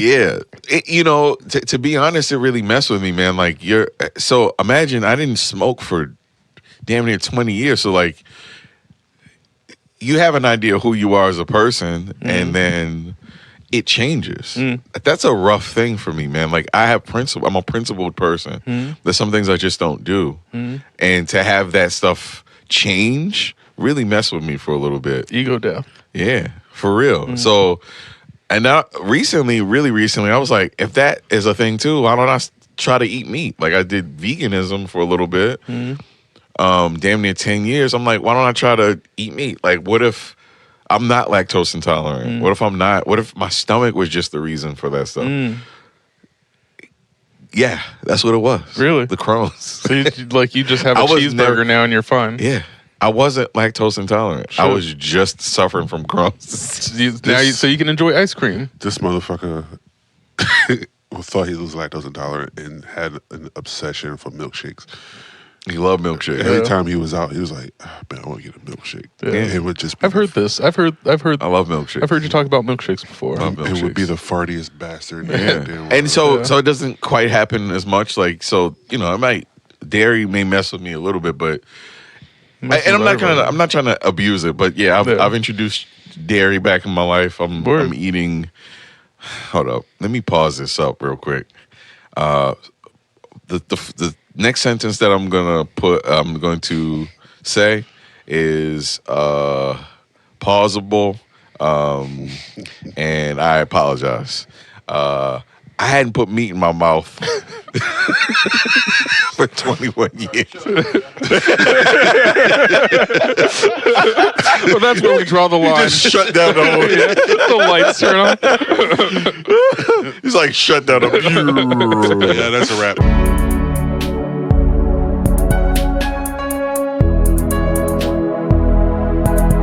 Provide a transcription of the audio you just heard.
Yeah. To be honest, it really messed with me, man. Like, so imagine I didn't smoke for damn near 20 years. So, like, you have an idea of who you are as a person, and then it changes. That's a rough thing for me, man. Like, I'm a principled person. There's some things I just don't do. And to have that stuff change really messed with me for a little bit. Ego death. Yeah, for real. So, and now really recently, I was like, if that is a thing too, why don't I try to eat meat? Like, I did veganism for a little bit. Damn near 10 years. I'm like, why don't I try to eat meat? Like, what if I'm not lactose intolerant? What if I'm not? What if my stomach was just the reason for that stuff? Yeah, that's what it was. Really? The Crohn's. So you just have a cheeseburger now and you're fine. Yeah. I wasn't lactose intolerant. Sure. I was just suffering from Crohn's. So you can enjoy ice cream. This motherfucker thought he was lactose intolerant and had an obsession for milkshakes. He loved milkshake. Every time he was out, he was like, man, I want to get a milkshake. Yeah. It would just I've heard this. I've heard. I love milkshakes. I've heard you talk about milkshakes before. It would be the fartiest bastard. And so it doesn't quite happen as much. Like, so, dairy may mess with me a little bit, but I'm not trying to abuse it, but yeah, I've introduced dairy back in my life. I'm eating. Hold up, let me pause this up real quick. The next sentence that I'm going to say is pausable, and I apologize. I hadn't put meat in my mouth for 21 years. Well, that's where we draw the line. Just shut down the whole The lights turn on. He's like, shut down. Yeah, that's a wrap.